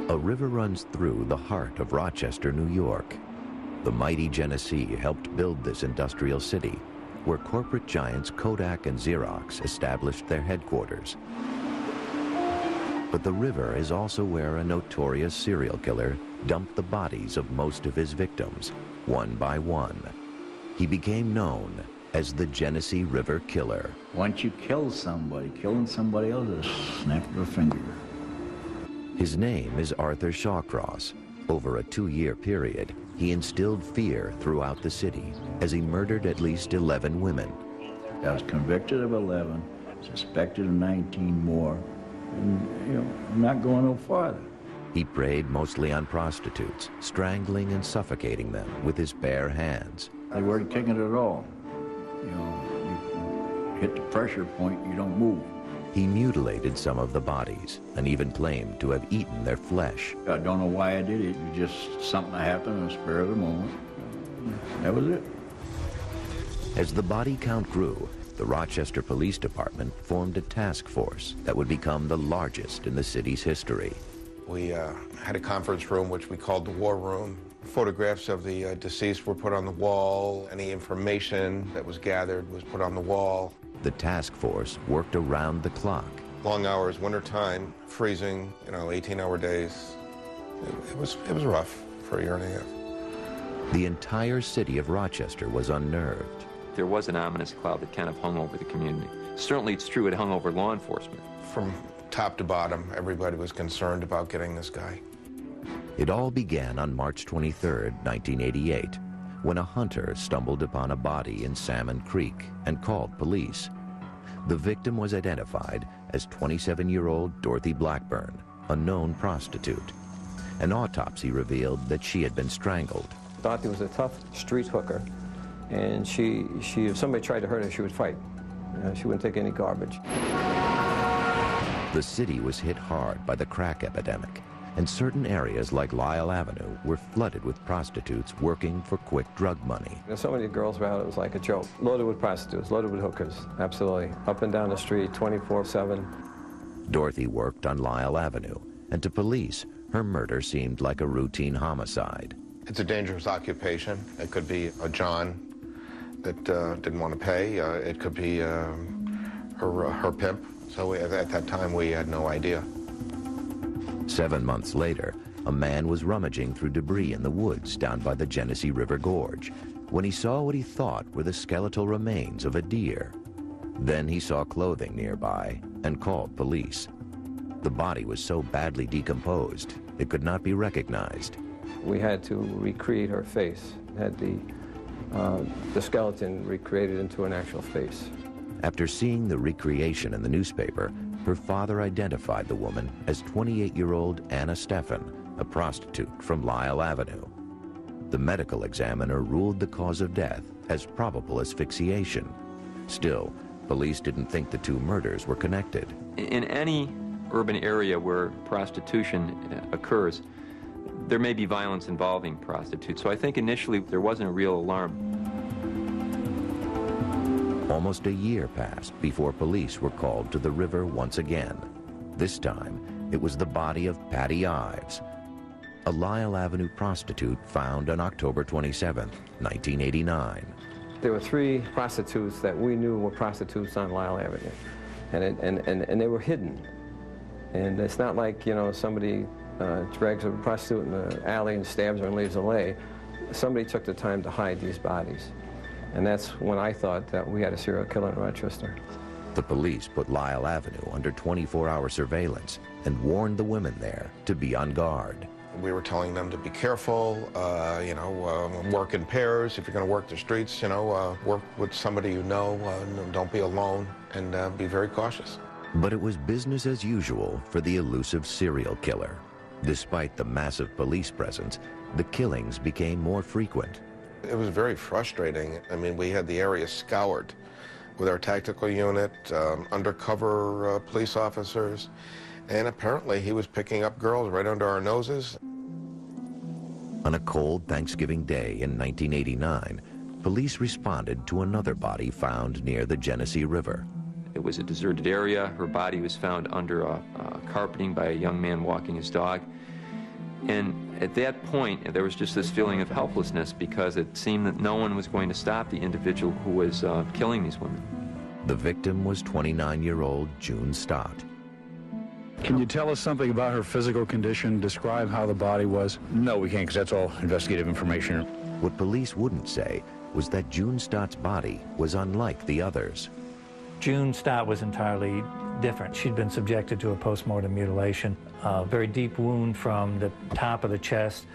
A river runs through the heart of Rochester, New York. The mighty Genesee helped build this industrial city, where corporate giants Kodak and Xerox established their headquarters. But the river is also where a notorious serial killer dumped the bodies of most of his victims, one by one. He became known as the Genesee River Killer. Once you kill somebody, killing somebody else is a snap of a finger. His name is Arthur Shawcross. Over a 2-year period, he instilled fear throughout the city as he murdered at least 11 women. I was convicted of 11, suspected of 19 more, and, I'm not going no farther. He preyed mostly on prostitutes, strangling and suffocating them with his bare hands. They weren't kicking it at all. You hit the pressure point, you don't move. He mutilated some of the bodies and even claimed to have eaten their flesh. I don't know why I did it. It just something that happened in the spur of the moment. That was it. As the body count grew, the Rochester Police Department formed a task force that would become the largest in the city's history. We had a conference room, which we called the War Room. Photographs of the deceased were put on the wall. Any information that was gathered was put on the wall. The task force worked around the clock. Long hours, winter time, freezing, 18-hour days. It was rough for a year and a half. The entire city of Rochester was unnerved. There was an ominous cloud that kind of hung over the community. Certainly it's true it hung over law enforcement. From top to bottom, everybody was concerned about getting this guy. It all began on March 23, 1988, when a hunter stumbled upon a body in Salmon Creek and called police. The victim was identified as 27-year-old Dorothy Blackburn, a known prostitute. An autopsy revealed that she had been strangled. Dorothy was a tough street hooker, and if somebody tried to hurt her, she would fight. She wouldn't take any garbage. The city was hit hard by the crack epidemic, and certain areas like Lyle Avenue were flooded with prostitutes working for quick drug money. There's so many girls around, it was like a joke. Loaded with prostitutes, loaded with hookers, absolutely. Up and down the street, 24/7. Dorothy worked on Lyle Avenue, and to police, her murder seemed like a routine homicide. It's a dangerous occupation. It could be a John that didn't want to pay. It could be her pimp. So at that time, we had no idea. 7 months later, a man was rummaging through debris in the woods down by the Genesee River Gorge when he saw what he thought were the skeletal remains of a deer. Then he saw clothing nearby and called police. The body was so badly decomposed, it could not be recognized. We had to recreate her face, had the skeleton recreated into an actual face. After seeing the recreation in the newspaper, her father identified the woman as 28-year-old Anna Steffen, a prostitute from Lyle Avenue. The medical examiner ruled the cause of death as probable asphyxiation. Still, police didn't think the two murders were connected. In any urban area where prostitution occurs, there may be violence involving prostitutes. So I think initially there wasn't a real alarm. Almost a year passed before police were called to the river once again. This time, it was the body of Patty Ives, a Lyle Avenue prostitute found on October 27, 1989. There were 3 prostitutes that we knew were prostitutes on Lyle Avenue, and they were hidden. And it's not like, somebody drags a prostitute in the alley and stabs her and leaves her lay. Somebody took the time to hide these bodies. And that's when I thought that we had a serial killer in Rochester. The police put Lyle Avenue under 24-hour surveillance and warned the women there to be on guard. We were telling them to be careful, work in pairs. If you're going to work the streets, work with somebody you know. Don't be alone, and be very cautious. But it was business as usual for the elusive serial killer. Despite the massive police presence, the killings became more frequent. It was very frustrating. I mean, we had the area scoured with our tactical unit, undercover police officers, and apparently he was picking up girls right under our noses. On a cold Thanksgiving day in 1989, police responded to another body found near the Genesee River. It was a deserted area. Her body was found under carpeting by a young man walking his dog. And at that point, there was just this feeling of helplessness because it seemed that no one was going to stop the individual who was killing these women. The victim was 29-year-old June Stott. Can you tell us something about her physical condition? Describe how the body was? No, we can't, because that's all investigative information. What police wouldn't say was that June Stott's body was unlike the others. June Stott was entirely different. She'd been subjected to a post-mortem mutilation, a very deep wound from the top of the chest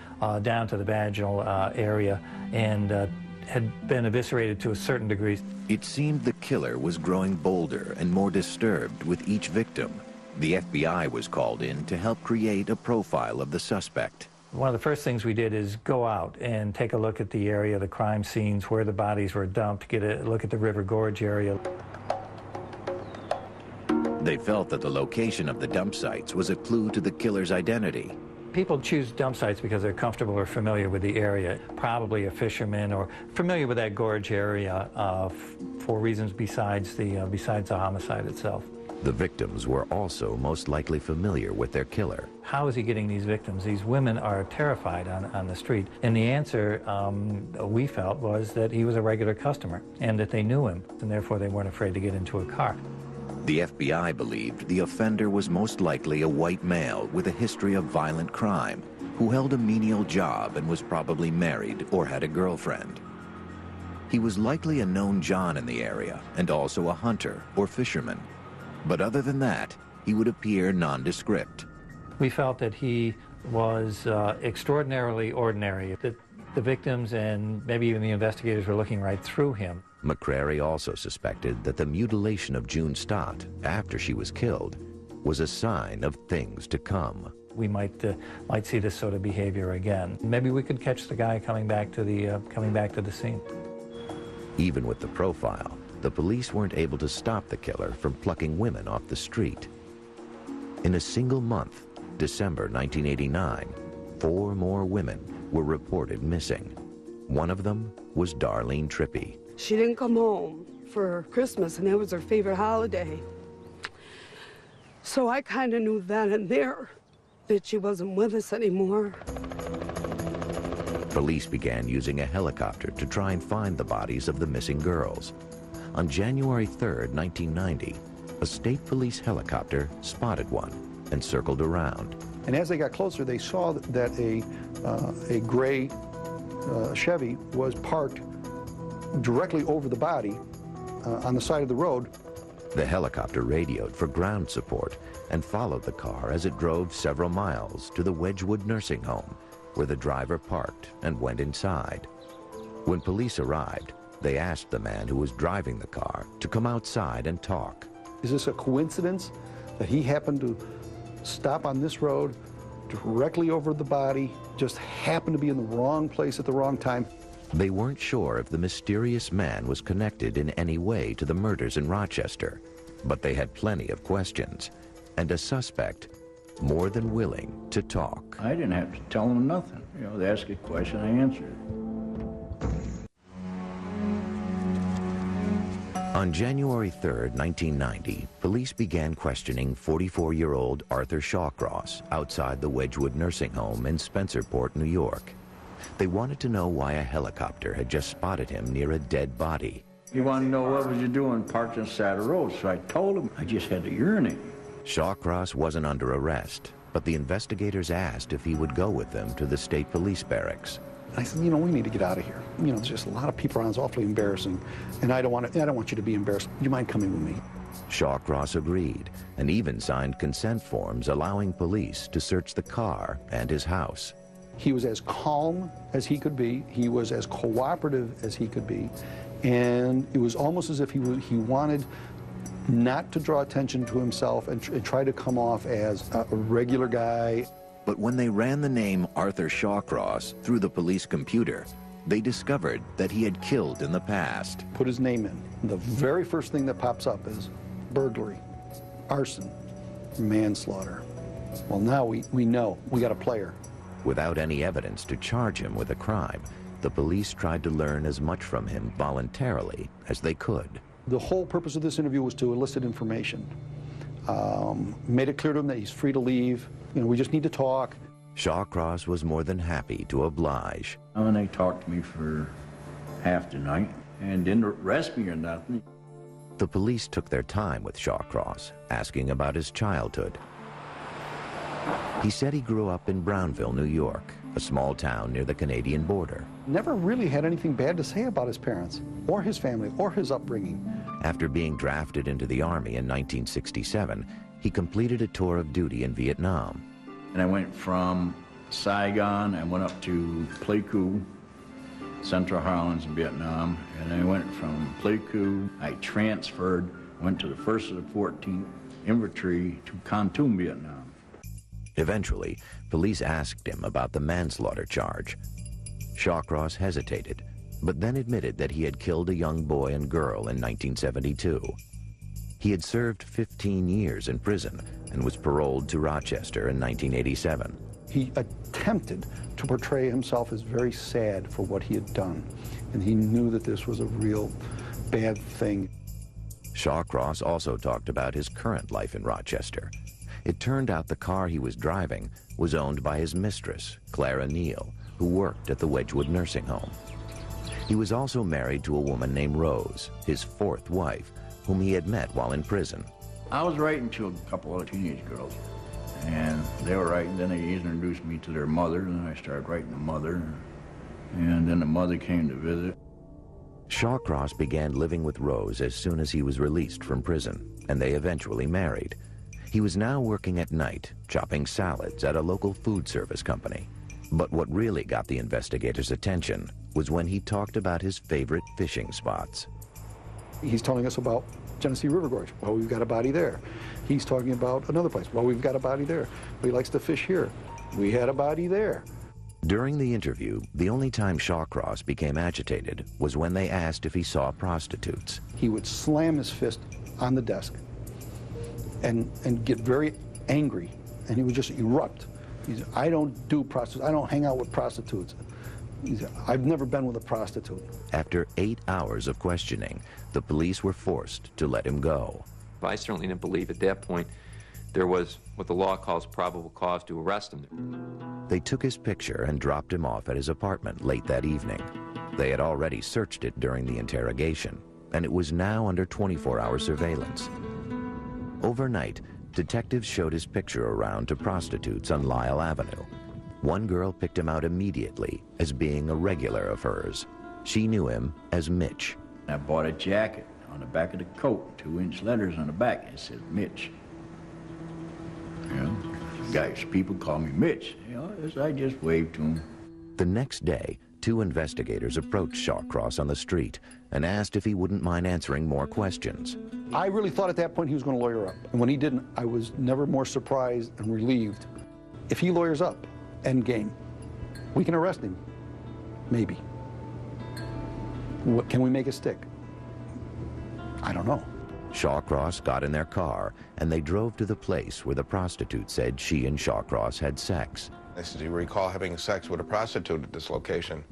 down to the vaginal area, and had been eviscerated to a certain degree. It seemed the killer was growing bolder and more disturbed with each victim. The FBI was called in to help create a profile of the suspect. One of the first things we did is go out and take a look at the area, the crime scenes, where the bodies were dumped, get a look at the River Gorge area. They felt that the location of the dump sites was a clue to the killer's identity. People choose dump sites because they're comfortable or familiar with the area, probably a fisherman or familiar with that gorge area for reasons besides the homicide itself. The victims were also most likely familiar with their killer. How is he getting these victims? These women are terrified on the street. And the answer we felt was that he was a regular customer and that they knew him, and therefore they weren't afraid to get into a car. The FBI believed the offender was most likely a white male with a history of violent crime who held a menial job and was probably married or had a girlfriend. He was likely a known John in the area and also a hunter or fisherman. But other than that, he would appear nondescript. We felt that he was extraordinarily ordinary, that the victims and maybe even the investigators were looking right through him. McCrary also suspected that the mutilation of June Stott after she was killed was a sign of things to come. We might see this sort of behavior again. Maybe we could catch the guy coming back to the scene. Even with the profile, the police weren't able to stop the killer from plucking women off the street. In a single month, December 1989, 4 more women were reported missing. One of them was Darlene Trippi. She didn't come home for Christmas, and that was her favorite holiday. So I kind of knew then and there that she wasn't with us anymore. Police began using a helicopter to try and find the bodies of the missing girls. On January 3rd, 1990, a state police helicopter spotted one and circled around. And as they got closer, they saw that a gray Chevy was parked directly over the body on the side of the road. The helicopter radioed for ground support and followed the car as it drove several miles to the Wedgwood nursing home, where the driver parked and went inside. When police arrived, they asked the man who was driving the car to come outside and talk. Is this a coincidence that he happened to stop on this road directly over the body, just happened to be in the wrong place at the wrong time? They weren't sure if the mysterious man was connected in any way to the murders in Rochester, but they had plenty of questions, and a suspect more than willing to talk. I didn't have to tell them nothing. You know, they asked a question, I answered it. On January 3rd, 1990, police began questioning 44-year-old Arthur Shawcross outside the Wedgwood nursing home in Spencerport, New York. They wanted to know why a helicopter had just spotted him near a dead body. He wanted to know what was you doing parked on the side of the road, so I told him I just had to urinate. Shawcross wasn't under arrest, but the investigators asked if he would go with them to the state police barracks. I said, you know, we need to get out of here. You know, there's just a lot of people around. It's awfully embarrassing, and I don't want you to be embarrassed. Do you mind coming with me? Shawcross agreed and even signed consent forms allowing police to search the car and his house. He was as calm as he could be. He was as cooperative as he could be, and it was almost as if he wanted not to draw attention to himself and try to come off as a regular guy. But when they ran the name Arthur Shawcross through the police computer, they discovered that he had killed in the past. Put his name in. The very first thing that pops up is burglary, arson, manslaughter. Well, now we know. We got a player. Without any evidence to charge him with a crime, the police tried to learn as much from him voluntarily as they could. The whole purpose of this interview was to elicit information. Made it clear to him that he's free to leave. You know, we just need to talk. Shawcross was more than happy to oblige. And they talked to me for half the night and didn't arrest me or nothing. The police took their time with Shawcross, asking about his childhood. He said he grew up in Brownville, New York, a small town near the Canadian border. Never really had anything bad to say about his parents, or his family, or his upbringing. After being drafted into the Army in 1967, he completed a tour of duty in Vietnam. And I went from Saigon, I went up to Pleiku, Central Highlands in Vietnam, and I went from Pleiku, I transferred, went to the 1st of the 14th Infantry to Kon Tum, Vietnam. Eventually, police asked him about the manslaughter charge. Shawcross hesitated, but then admitted that he had killed a young boy and girl in 1972. He had served 15 years in prison and was paroled to Rochester in 1987. He attempted to portray himself as very sad for what he had done, and he knew that this was a real bad thing. Shawcross also talked about his current life in Rochester. It turned out the car he was driving was owned by his mistress, Clara Neal, who worked at the Wedgwood nursing home. He was also married to a woman named Rose, his 4th wife, whom he had met while in prison. I was writing to a couple of teenage girls, and they were writing, then they introduced me to their mother, and I started writing the mother, and then the mother came to visit. Shawcross began living with Rose as soon as he was released from prison, and they eventually married. He was now working at night, chopping salads at a local food service company. But what really got the investigators' attention was when he talked about his favorite fishing spots. He's telling us about Genesee River Gorge. Well, we've got a body there. He's talking about another place. Well, we've got a body there. He likes to fish here. We had a body there. During the interview, the only time Shawcross became agitated was when they asked if he saw prostitutes. He would slam his fist on the desk and get very angry, and he would just erupt. He said, I don't do prostitutes. I don't hang out with prostitutes. He said, I've never been with a prostitute. After 8 hours of questioning, the police were forced to let him go. I certainly didn't believe at that point there was what the law calls probable cause to arrest him. They took his picture and dropped him off at his apartment late that evening. They had already searched it during the interrogation, and it was now under 24-hour surveillance. Overnight, detectives showed his picture around to prostitutes on Lyle Avenue. One girl picked him out immediately as being a regular of hers. She knew him as Mitch. I bought a jacket. On the back of the coat, 2-inch letters on the back, it says Mitch. You know, guys, people call me Mitch. You know, I just waved to them. The next day, 2 investigators approached Shawcross on the street and asked if he wouldn't mind answering more questions. I really thought at that point he was going to lawyer up. And when he didn't, I was never more surprised and relieved. If he lawyers up, end game. We can arrest him. Maybe. What, can we make it stick? I don't know. Shawcross got in their car and they drove to the place where the prostitute said she and Shawcross had sex. I said, do you recall having sex with a prostitute at this location?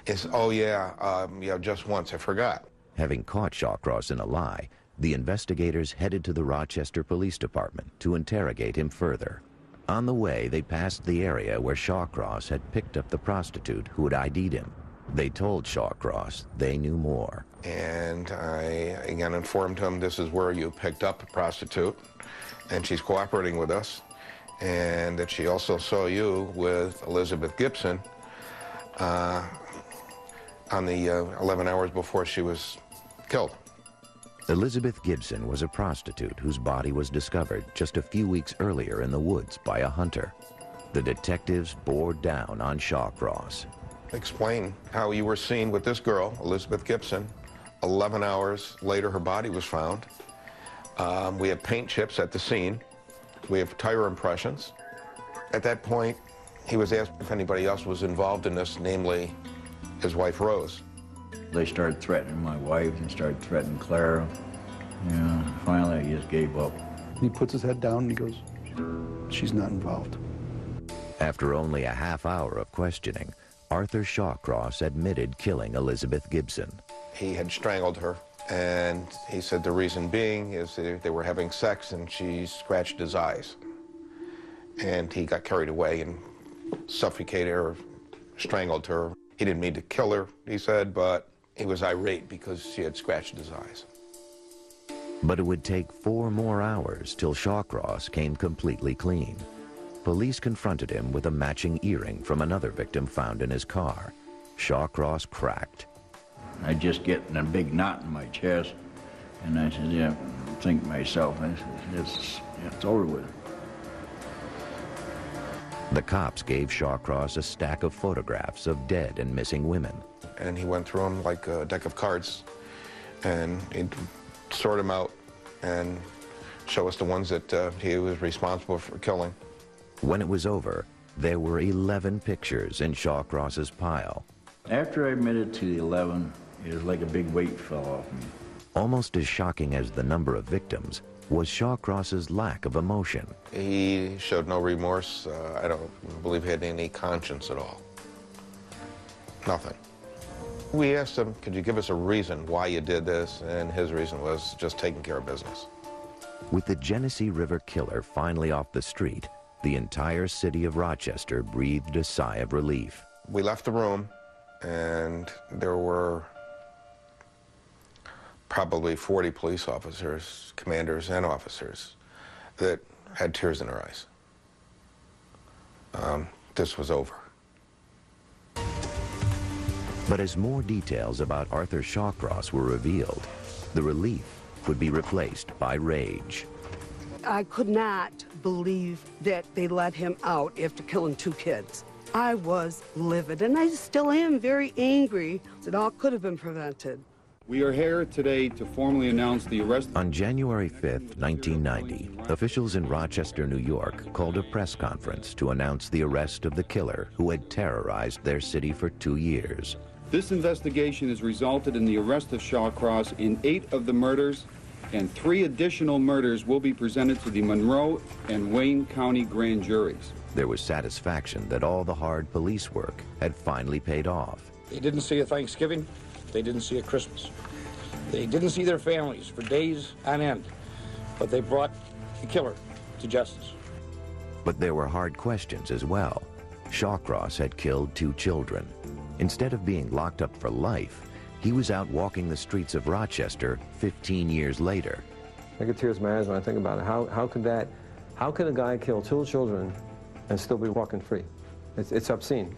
He said, oh yeah, just once, I forgot. Having caught Shawcross in a lie, the investigators headed to the Rochester Police Department to interrogate him further. On the way, they passed the area where Shawcross had picked up the prostitute who had ID'd him. They told Shawcross they knew more. And I again informed him this is where you picked up a prostitute, and she's cooperating with us, and that she also saw you with Elizabeth Gibson on the 11 hours before she was killed. Elizabeth Gibson was a prostitute whose body was discovered just a few weeks earlier in the woods by a hunter. The detectives bore down on Shawcross. Explain how you were seen with this girl, Elizabeth Gibson. 11 hours later, her body was found. We have paint chips at the scene. We have tire impressions. At that point, he was asked if anybody else was involved in this, namely his wife, Rose. They started threatening my wife and started threatening Clara. Yeah, finally, he just gave up. He puts his head down and he goes, she's not involved. After only a half hour of questioning, Arthur Shawcross admitted killing Elizabeth Gibson. He had strangled her, and he said the reason being is that they were having sex and she scratched his eyes. And he got carried away and suffocated her, strangled her. He didn't mean to kill her, he said, but he was irate because she had scratched his eyes. But it would take 4 more hours till Shawcross came completely clean. Police confronted him with a matching earring from another victim found in his car. Shawcross cracked. I just get a big knot in my chest, and I said, yeah, think to myself, it's over with. The cops gave Shawcross a stack of photographs of dead and missing women. And he went through them like a deck of cards, and he'd sort them out and show us the ones that he was responsible for killing. When it was over, there were 11 pictures in Shawcross's pile. After I admitted to the 11, it was like a big weight fell off me. Almost as shocking as the number of victims was Shawcross's lack of emotion. He showed no remorse. I don't believe he had any conscience at all. Nothing. We asked him, could you give us a reason why you did this? And his reason was just taking care of business. With the Genesee River killer finally off the street, the entire city of Rochester breathed a sigh of relief. We left the room, and there were probably 40 police officers, commanders, and officers that had tears in their eyes. This was over. But as more details about Arthur Shawcross were revealed, the relief would be replaced by rage. I could not believe that they let him out after killing 2 kids. I was livid, and I still am very angry. It all could have been prevented. We are here today to formally announce the arrest. On January 5th, 1990, officials in Rochester, New York, called a press conference to announce the arrest of the killer who had terrorized their city for 2 years. This investigation has resulted in the arrest of Shawcross in 8 of the murders, and 3 additional murders will be presented to the Monroe and Wayne County grand juries. There was satisfaction that all the hard police work had finally paid off. They didn't see a Thanksgiving. They didn't see a Christmas. They didn't see their families for days on end, but they brought the killer to justice. But there were hard questions as well. Shawcross had killed 2 children. Instead of being locked up for life, he was out walking the streets of Rochester 15 years later. I get tears in my eyes when I think about it. How could a guy kill 2 children and still be walking free? It's obscene.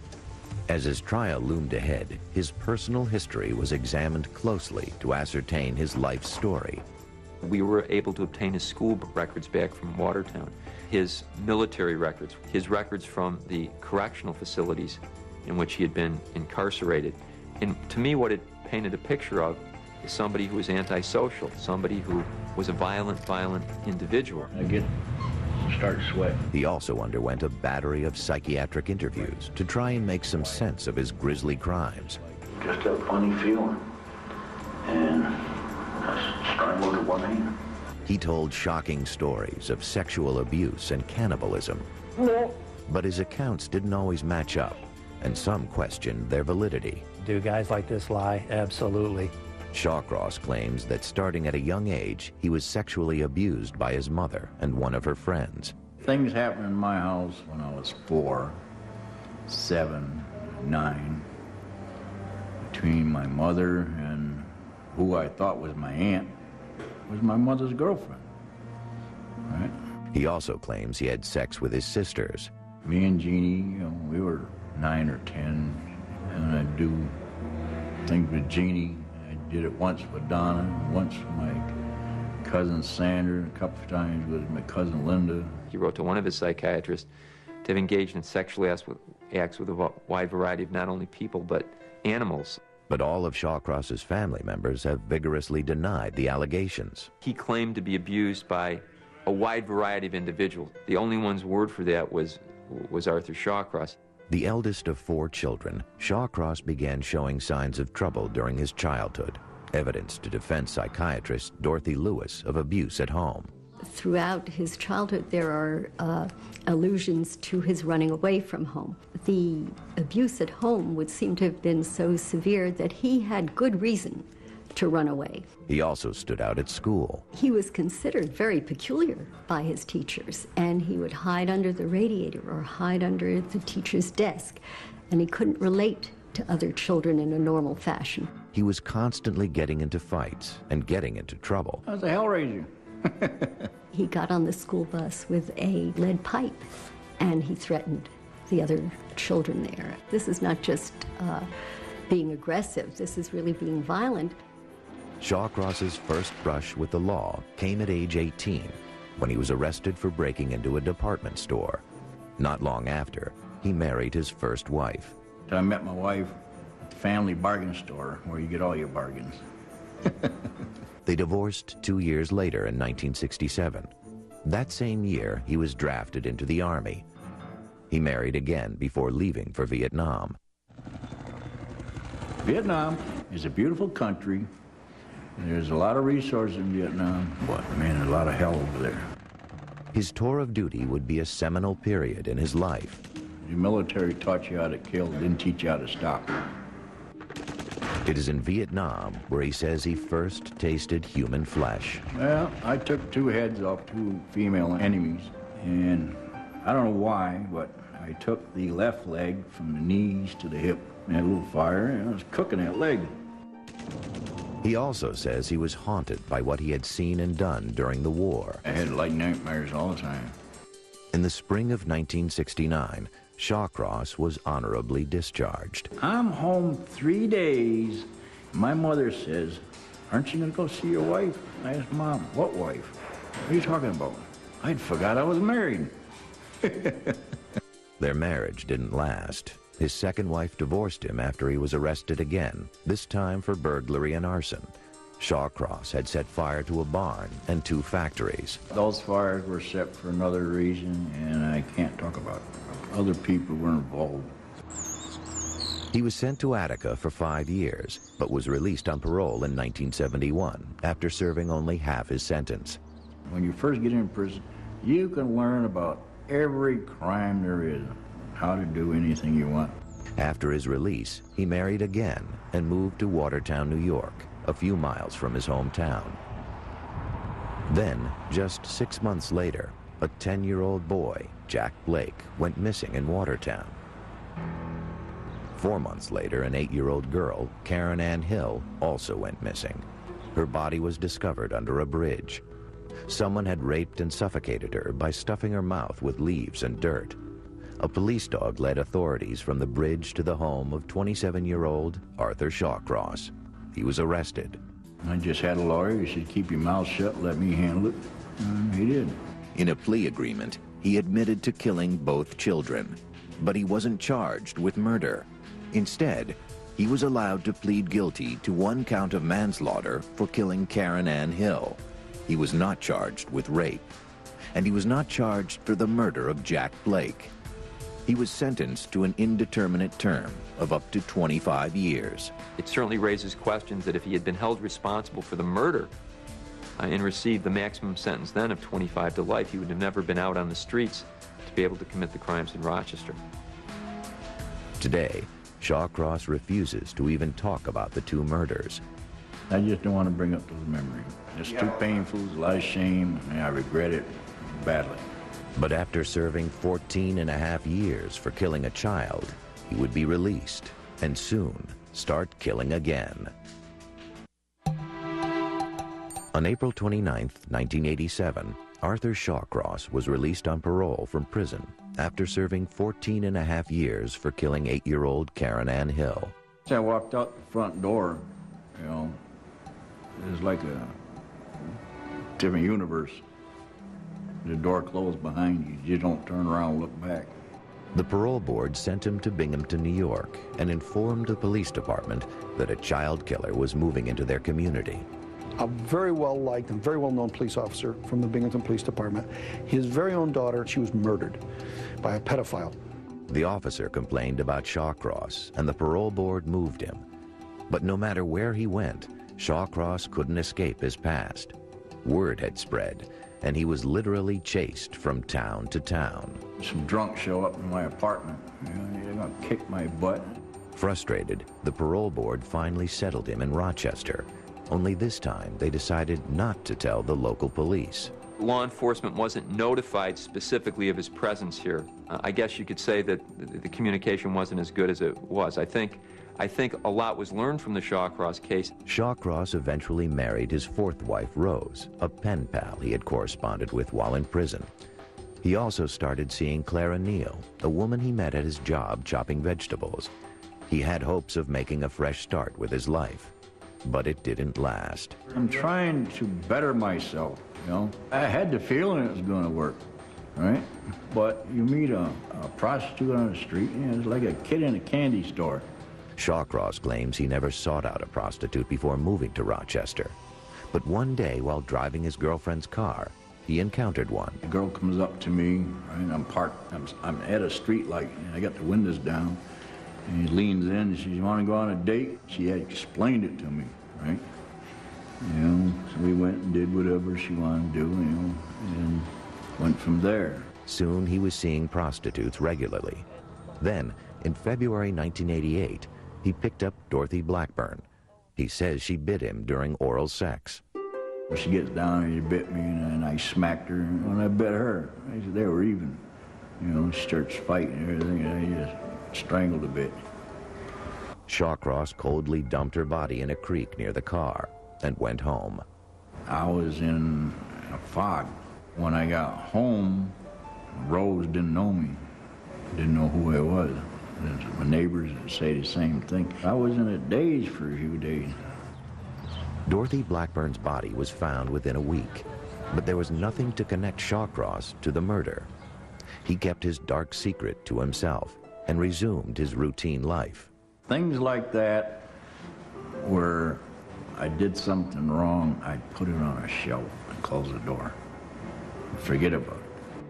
As his trial loomed ahead, his personal history was examined closely to ascertain his life story. We were able to obtain his school records back from Watertown, his military records, his records from the correctional facilities in which he had been incarcerated. And to me, what it painted a picture of is somebody who was antisocial, somebody who was a violent individual. I start sweating. He also underwent a battery of psychiatric interviews to try and make some sense of his grisly crimes. Just a funny feeling, and I strangled with one hand. He told shocking stories of sexual abuse and cannibalism. No. But his accounts didn't always match up, and some questioned their validity. Do guys like this lie? Absolutely. Shawcross claims that starting at a young age, he was sexually abused by his mother and one of her friends. Things happened in my house when I was 4, 7, 9, between my mother and who I thought was my aunt, was my mother's girlfriend, right? He also claims he had sex with his sisters. Me and Jeannie, we were 9 or 10, and I'd do things with Jeannie. I did it once with Donna, once with my cousin Sandra, a couple of times with my cousin Linda. He wrote to one of his psychiatrists to have engaged in sexual acts with a wide variety of not only people but animals. But all of Shawcross's family members have vigorously denied the allegations. He claimed to be abused by a wide variety of individuals. The only one's word for that was Arthur Shawcross. The eldest of 4 children, Shawcross began showing signs of trouble during his childhood, evidence to defense psychiatrist Dorothy Lewis of abuse at home. Throughout his childhood, there are allusions to his running away from home. The abuse at home would seem to have been so severe that he had good reason to run away. He also stood out at school. He was considered very peculiar by his teachers, and he would hide under the radiator or hide under the teacher's desk, and he couldn't relate to other children in a normal fashion. He was constantly getting into fights and getting into trouble. I was a hellraiser. He got on the school bus with a lead pipe, and he threatened the other children there. This is not just being aggressive, this is really being violent. Shawcross's first brush with the law came at age 18, when he was arrested for breaking into a department store. Not long after, he married his first wife. I met my wife at the family bargain store where you get all your bargains. They divorced 2 years later in 1967. That same year, he was drafted into the Army. He married again before leaving for Vietnam. Vietnam is a beautiful country. There's a lot of resources in Vietnam, but man, there's a lot of hell over there. His tour of duty would be a seminal period in his life. The military taught you how to kill, didn't teach you how to stop. It is in Vietnam where he says he first tasted human flesh. Well, I took 2 heads off 2 female enemies, and I don't know why, but I took the left leg from the knees to the hip, and had a little fire, and I was cooking that leg. He also says he was haunted by what he had seen and done during the war. I had like nightmares all the time. In the spring of 1969, Shawcross was honorably discharged. I'm home 3 days. My mother says, "Aren't you going to go see your wife?" I asked Mom, "What wife? What are you talking about?" I'd forgot I was married. Their marriage didn't last. His second wife divorced him after he was arrested again, this time for burglary and arson. Shawcross had set fire to a barn and 2 factories. Those fires were set for another reason, and I can't talk about it. Other people were involved. He was sent to Attica for 5 years, but was released on parole in 1971 after serving only half his sentence. When you first get in prison, you can learn about every crime there is, how to do anything you want. After his release, he married again and moved to Watertown, New York, a few miles from his hometown. Then, just 6 months later, a 10-year-old boy, Jack Blake, went missing in Watertown. 4 months later, an 8-year-old girl, Karen Ann Hill, also went missing. Her body was discovered under a bridge. Someone had raped and suffocated her by stuffing her mouth with leaves and dirt. A police dog led authorities from the bridge to the home of 27-year-old Arthur Shawcross. He was arrested. I just had a lawyer. He said, "Keep your mouth shut, let me handle it." And he did. In a plea agreement, he admitted to killing both children, but he wasn't charged with murder. Instead, he was allowed to plead guilty to 1 count of manslaughter for killing Karen Ann Hill. He was not charged with rape, and he was not charged for the murder of Jack Blake. He was sentenced to an indeterminate term of up to 25 years. It certainly raises questions that if he had been held responsible for the murder and received the maximum sentence then of 25 to life, he would have never been out on the streets to be able to commit the crimes in Rochester. Today, Shawcross refuses to even talk about the 2 murders. I just don't want to bring up those memories. It's too painful, there's a lot of shame, and I regret it badly. But after serving 14.5 years for killing a child, he would be released and soon start killing again. On April 29, 1987, Arthur Shawcross was released on parole from prison after serving 14.5 years for killing 8-year-old Karen Ann Hill. I walked out the front door, you know, it was like a different universe. The door closed behind you. You don't turn around and look back. The parole board sent him to Binghamton, New York, and informed the police department that a child killer was moving into their community. A very well-liked and very well-known police officer from the Binghamton Police Department. His very own daughter, she was murdered by a pedophile. The officer complained about Shawcross, and the parole board moved him. But no matter where he went, Shawcross couldn't escape his past. Word had spread, and he was literally chased from town to town. Some drunks show up in my apartment. You know, they're gonna kick my butt. Frustrated, the parole board finally settled him in Rochester, Only this time, they decided not to tell the local police. Law enforcement wasn't notified specifically of his presence here. I guess you could say that the communication wasn't as good as it was. I think a lot was learned from the Shawcross case. Shawcross eventually married his fourth wife, Rose, a pen pal he had corresponded with while in prison. He also started seeing Clara Neal, a woman he met at his job chopping vegetables. He had hopes of making a fresh start with his life, but it didn't last. I'm trying to better myself, you know. I had the feeling it was going to work, right? But you meet a prostitute on the street, and it's like a kid in a candy store. Shawcross claims he never sought out a prostitute before moving to Rochester. But one day, while driving his girlfriend's car, he encountered one. The girl comes up to me, right? I'm parked, I'm at a street light, and I got the windows down. And he leans in and says, "You want to go on a date?" She had explained it to me, right? You know, so we went and did whatever she wanted to do, you know, and went from there. Soon he was seeing prostitutes regularly. Then, in February 1988, he picked up Dorothy Blackburn. He says she bit him during oral sex. Well, she gets down and she bit me, and I smacked her, and I bit her. I said they were even. You know, she starts fighting and everything, and I just strangled a bit. Shawcross coldly dumped her body in a creek near the car and went home. I was in a fog. When I got home, Rose didn't know me, didn't know who I was. And my neighbors would say the same thing. I was in a daze for a few days. Dorothy Blackburn's body was found within a week, but there was nothing to connect Shawcross to the murder. He kept his dark secret to himself and resumed his routine life. Things like that, where I did something wrong, I'd put it on a shelf and close the door. Forget about it.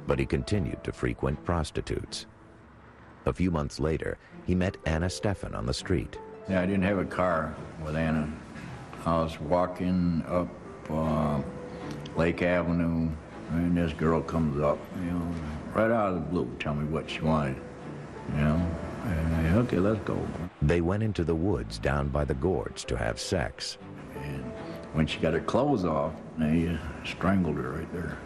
But he continued to frequent prostitutes. A few months later, he met Anna Steffen on the street. Yeah, I didn't have a car with Anna. I was walking up Lake Avenue, and this girl comes up, you know, right out of the blue, tell me what she wanted, you know. And I said, okay, let's go. They went into the woods down by the gorge to have sex. And when she got her clothes off, they strangled her right there.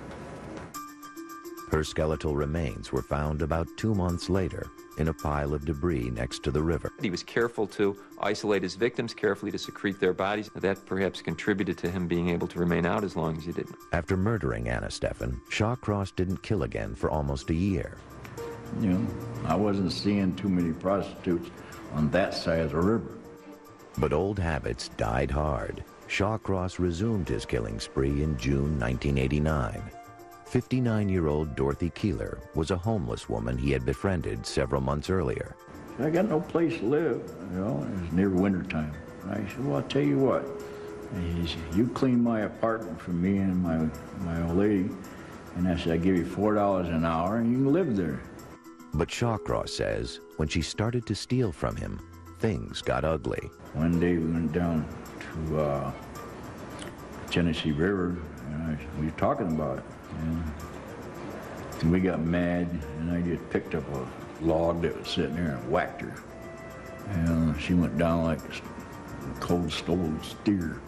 Her skeletal remains were found about 2 months later in a pile of debris next to the river. He was careful to isolate his victims, carefully to secrete their bodies. That perhaps contributed to him being able to remain out as long as he did. After murdering Anna Steffen, Shawcross didn't kill again for almost a year. You know, I wasn't seeing too many prostitutes on that side of the river. But old habits died hard. Shawcross resumed his killing spree in June 1989. 59-year-old Dorothy Keeler was a homeless woman he had befriended several months earlier. I got no place to live, you know, it was near wintertime. I said, well, I'll tell you what. And he said, you clean my apartment for me and my old lady. And I said, I give you $4 an hour and you can live there. But Shawcross says when she started to steal from him, things got ugly. One day we went down to Tennessee River, and we were talking about it. And we got mad, and I just picked up a log that was sitting there and whacked her. And she went down like a cold stove steer.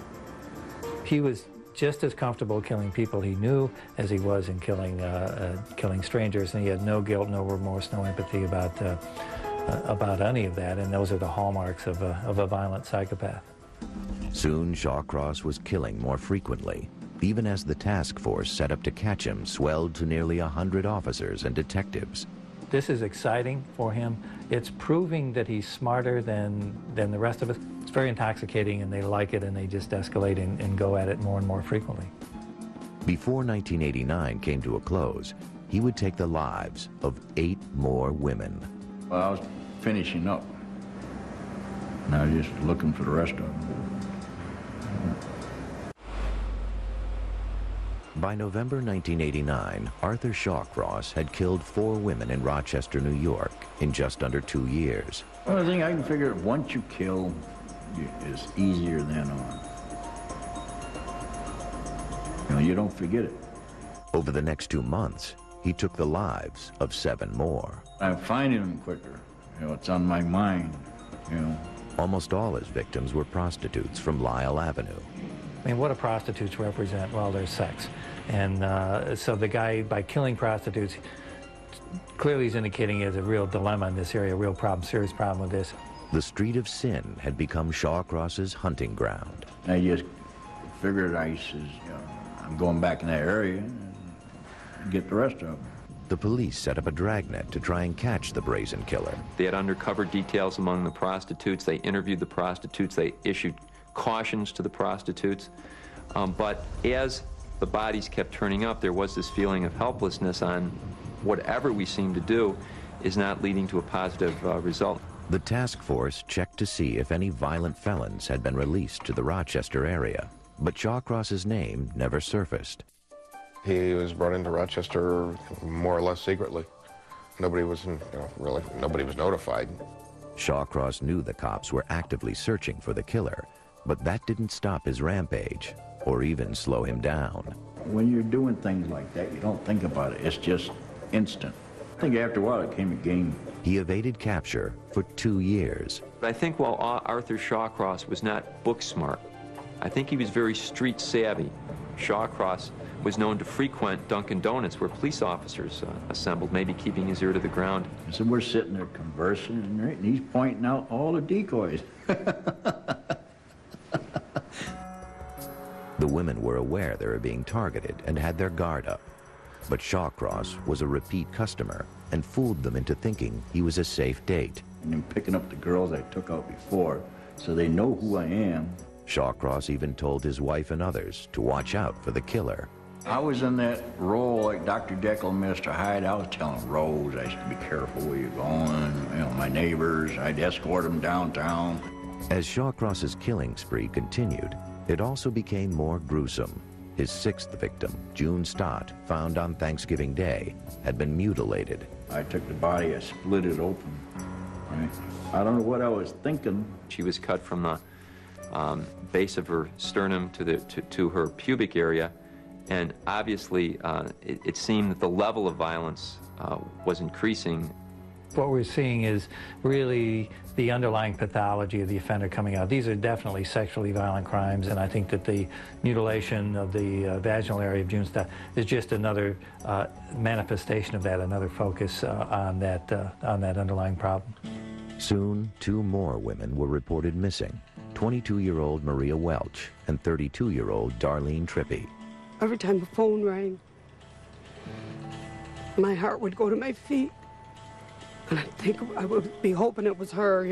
He was just as comfortable killing people he knew as he was in killing strangers, and he had no guilt, no remorse, no empathy about any of that, and those are the hallmarks of a violent psychopath. Soon, Shawcross was killing more frequently, even as the task force set up to catch him swelled to nearly 100 officers and detectives. This is exciting for him. It's proving that he's smarter than the rest of us. It's very intoxicating, and they like it, and they just escalate and go at it more and more frequently. Before 1989 came to a close, he would take the lives of 8 more women. Well, I was finishing up, and I was just looking for the rest of them. By November 1989, Arthur Shawcross had killed 4 women in Rochester, New York, in just under 2 years. The only thing I can figure, once you kill, it's easier than on. You know, you don't forget it. Over the next 2 months, he took the lives of 7 more. I'm finding them quicker. You know, it's on my mind, you know. Almost all his victims were prostitutes from Lyle Avenue. I mean, what do prostitutes represent? Well, there's sex. And so the guy, by killing prostitutes, clearly is indicating he has a real dilemma in this area, a real problem, serious problem with this. The Street of Sin had become Shawcross's hunting ground. I just figured I'm going back in that area and get the rest of them. The police set up a dragnet to try and catch the brazen killer. They had undercover details among the prostitutes. They interviewed the prostitutes. They issued cautions to the prostitutes. But as the bodies kept turning up, there was this feeling of helplessness on whatever we seem to do is not leading to a positive result. The task force checked to see if any violent felons had been released to the Rochester area, but Shawcross's name never surfaced. He was brought into Rochester more or less secretly. Nobody was, nobody was notified. Shawcross knew the cops were actively searching for the killer, but that didn't stop his rampage or even slow him down. When you're doing things like that, you don't think about it. It's just instant. I think after a while it became a game. He evaded capture for 2 years. But I think while Arthur Shawcross was not book smart, I think he was very street savvy. Shawcross was known to frequent Dunkin' Donuts where police officers assembled, maybe keeping his ear to the ground. So we're sitting there conversing, and he's pointing out all the decoys. The women were aware they were being targeted and had their guard up. But Shawcross was a repeat customer and fooled them into thinking he was a safe date. And then picking up the girls I took out before, so they know who I am. Shawcross even told his wife and others to watch out for the killer. I was in that role like Dr. Jekyll and Mr. Hyde. I was telling Rose I should be careful where you're going. My neighbors, I'd escort them downtown. As Shawcross's killing spree continued, it also became more gruesome. His 6th victim, June Stott, found on Thanksgiving Day, had been mutilated. I took the body, I split it open. Right? I don't know what I was thinking. She was cut from the base of her sternum to her pubic area, and obviously it seemed that the level of violence was increasing. What we're seeing is really the underlying pathology of the offender coming out. These are definitely sexually violent crimes, and I think that the mutilation of the vaginal area of June Stott is just another manifestation of that, another focus on that underlying problem. Soon, 2 more women were reported missing, 22-year-old Maria Welch and 32-year-old Darlene Trippi. Every time the phone rang, my heart would go to my feet. And I would be hoping it was her,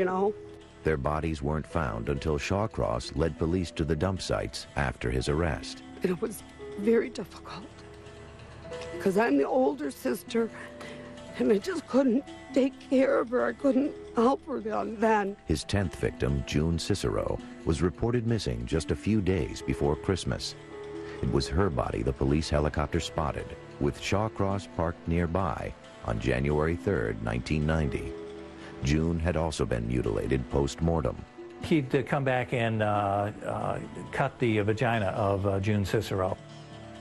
Their bodies weren't found until Shawcross led police to the dump sites after his arrest. And it was very difficult because I'm the older sister and I just couldn't take care of her. I couldn't help her then. His 10th victim, June Cicero, was reported missing just a few days before Christmas. It was her body the police helicopter spotted, with Shawcross parked nearby on January 3rd, 1990. June had also been mutilated post-mortem. He'd come back and cut the vagina of June Cicero.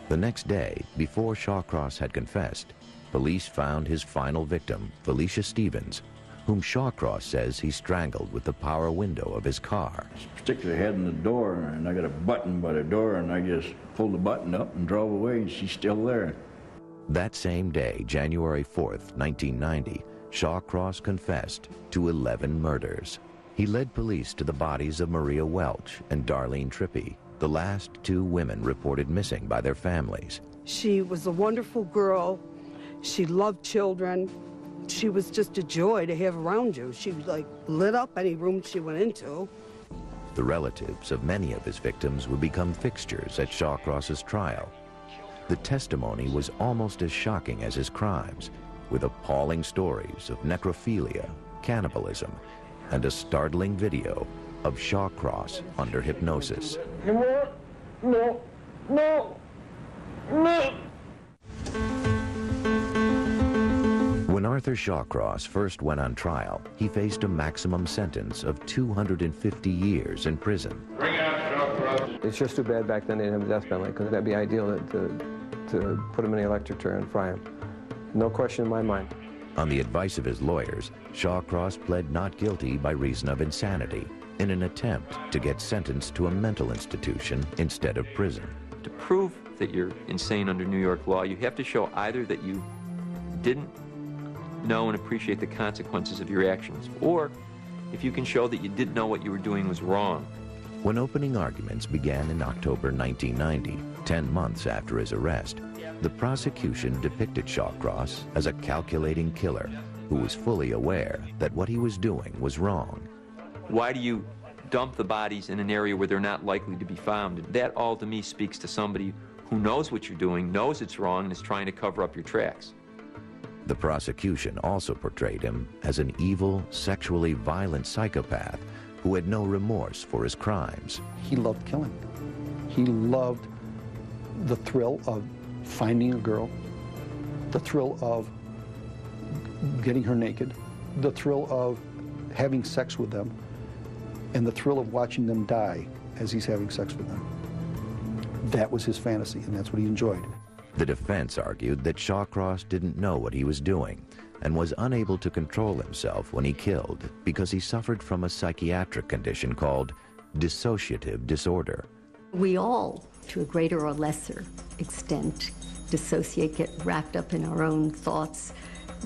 The next day, before Shawcross had confessed, police found his final victim, Felicia Stevens, whom Shawcross says he strangled with the power window of his car. Stick her head in the door, and I got a button by the door, and I just pulled the button up and drove away, and she's still there. That same day, January 4th, 1990, Shawcross confessed to 11 murders. He led police to the bodies of Maria Welch and Darlene Trippi, the last 2 women reported missing by their families. She was a wonderful girl. She loved children. She was just a joy to have around you. She lit up any room she went into. The relatives of many of his victims would become fixtures at Shawcross's trial. The testimony was almost as shocking as his crimes, with appalling stories of necrophilia, cannibalism, and a startling video of Shawcross under hypnosis. No, no, no, no. When Arthur Shawcross first went on trial, he faced a maximum sentence of 250 years in prison. Bring out Shawcross. It's just too bad back then they didn't have a death penalty, because that'd be ideal to put him in the electric chair and fry him. No question in my mind. On the advice of his lawyers, Shawcross pled not guilty by reason of insanity, in an attempt to get sentenced to a mental institution instead of prison. To prove that you're insane under New York law, you have to show either that you didn't know and appreciate the consequences of your actions, or if you can show that you didn't know what you were doing was wrong. When opening arguments began in October 1990, 10 months after his arrest, the prosecution depicted Shawcross as a calculating killer who was fully aware that what he was doing was wrong. Why do you dump the bodies in an area where they're not likely to be found? That all to me speaks to somebody who knows what you're doing, knows it's wrong, and is trying to cover up your tracks. The prosecution also portrayed him as an evil, sexually violent psychopath who had no remorse for his crimes. He loved killing. He loved the thrill of finding a girl, the thrill of getting her naked, the thrill of having sex with them, and the thrill of watching them die as he's having sex with them. That was his fantasy, and that's what he enjoyed. The defense argued that Shawcross didn't know what he was doing and was unable to control himself when he killed because he suffered from a psychiatric condition called dissociative disorder. We all, to a greater or lesser extent, dissociate, get wrapped up in our own thoughts,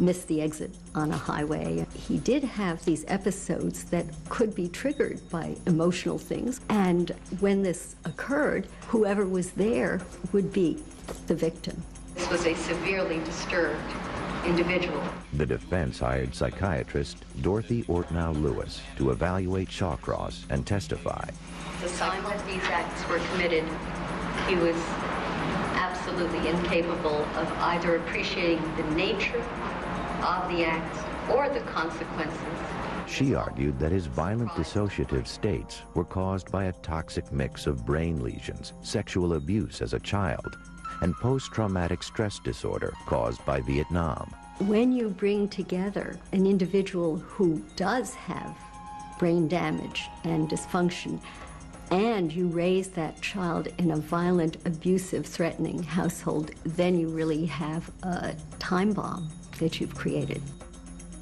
miss the exit on a highway. He did have these episodes that could be triggered by emotional things, and when this occurred, whoever was there would be the victim. This was a severely disturbed individual. The defense hired psychiatrist Dorothy Ortnow Lewis to evaluate Shawcross and testify. The time that these acts were committed, he was absolutely incapable of either appreciating the nature of the acts or the consequences. She argued that his violent dissociative states were caused by a toxic mix of brain lesions, sexual abuse as a child, and post-traumatic stress disorder caused by Vietnam. When you bring together an individual who does have brain damage and dysfunction, and you raise that child in a violent, abusive, threatening household, then you really have a time bomb that you've created.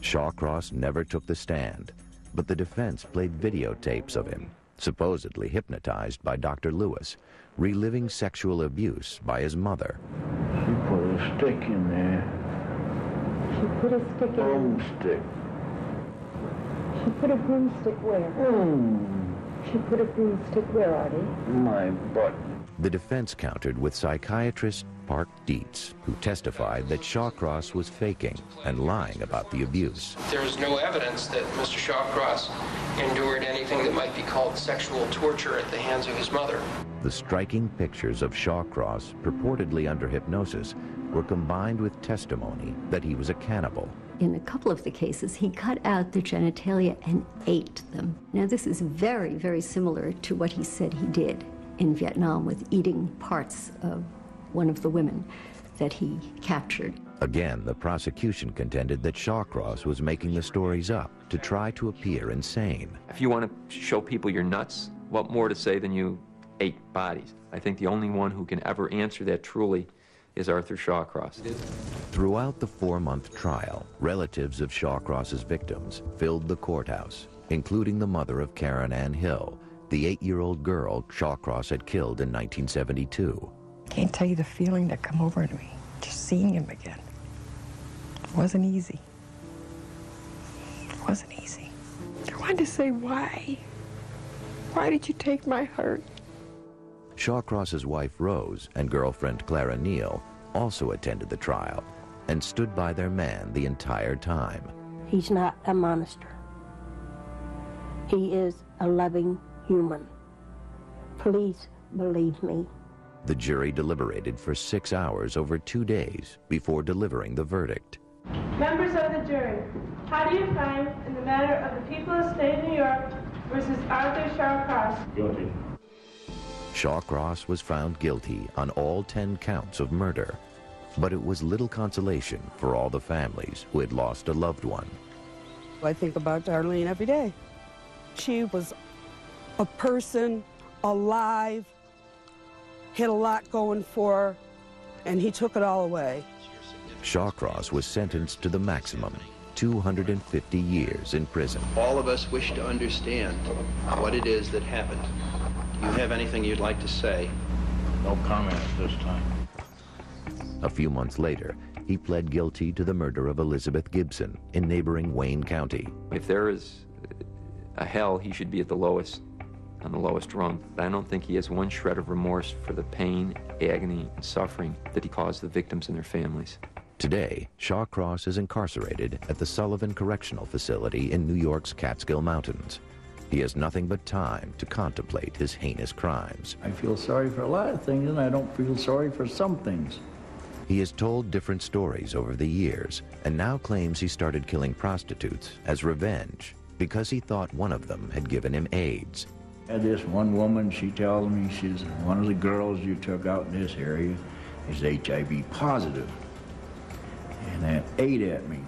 Shawcross never took the stand, but the defense played videotapes of him, supposedly hypnotized by Dr. Lewis, reliving sexual abuse by his mother. She put a stick in there. She put a stick in Broomstick. She put a broomstick where? She put a broomstick where, Artie? My butt. The defense countered with psychiatrist Park Dietz, who testified that Shawcross was faking and lying about the abuse. There is no evidence that Mr. Shawcross endured anything that might be called sexual torture at the hands of his mother. The striking pictures of Shawcross, purportedly under hypnosis, were combined with testimony that he was a cannibal. In a couple of the cases, he cut out the genitalia and ate them. Now, this is very, very similar to what he said he did in Vietnam with eating parts of one of the women that he captured. Again, the prosecution contended that Shawcross was making the stories up to try to appear insane. If you want to show people you're nuts, what more to say than you ate bodies? I think the only one who can ever answer that truly is Arthur Shawcross. Throughout the 4-month trial, relatives of Shawcross's victims filled the courthouse, including the mother of Karen Ann Hill, the 8-year-old girl Shawcross had killed in 1972. Can't tell you the feeling that come over me, just seeing him again. It wasn't easy. It wasn't easy. I wanted to say, why? Why did you take my heart? Shawcross's wife Rose and girlfriend Clara Neal also attended the trial and stood by their man the entire time. He's not a monster. He is a loving human. Please believe me. The jury deliberated for 6 hours over 2 days before delivering the verdict. Members of the jury, how do you find in the matter of the people of the state of New York versus Arthur Shawcross? Guilty. Shawcross was found guilty on all 10 counts of murder, but it was little consolation for all the families who had lost a loved one. I think about Darlene every day. She was a person, alive, had a lot going for her, and he took it all away. Shawcross was sentenced to the maximum, 250 years in prison. All of us wish to understand what it is that happened. Do you have anything you'd like to say? No comment at this time. A few months later, he pled guilty to the murder of Elizabeth Gibson in neighboring Wayne County. If there is a hell, he should be at the lowest, on the lowest rung. I don't think he has one shred of remorse for the pain, agony, and suffering that he caused the victims and their families. Today, Shawcross is incarcerated at the Sullivan Correctional Facility in New York's Catskill Mountains. He has nothing but time to contemplate his heinous crimes. I feel sorry for a lot of things, and I don't feel sorry for some things. He has told different stories over the years and now claims he started killing prostitutes as revenge because he thought one of them had given him AIDS. And this one woman, she tells me, she's one of the girls you took out in this area is HIV positive. And that ate at me.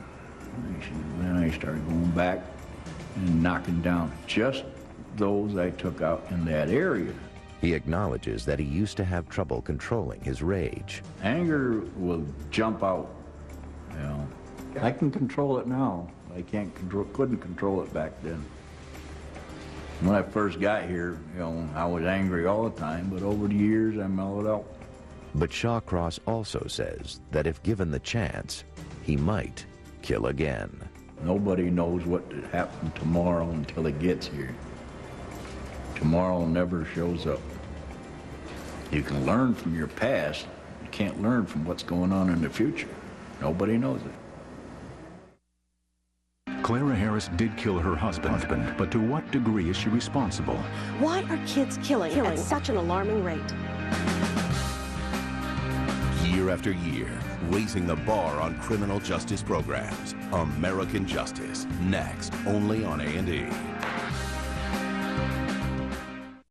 Then I started going back and knocking down just those I took out in that area. He acknowledges that he used to have trouble controlling his rage. Anger will jump out, you know. I can control it now. I couldn't control it back then. When I first got here, you know, I was angry all the time, but over the years I mellowed out. But Shawcross also says that if given the chance, he might kill again. Nobody knows what will happen tomorrow until it gets here. Tomorrow never shows up. You can learn from your past. You can't learn from what's going on in the future. Nobody knows it. Clara Harris did kill her husband, but to what degree is she responsible? Why are kids killing at such an alarming rate? Year after year, raising the bar on criminal justice programs. American Justice, next, only on A&E.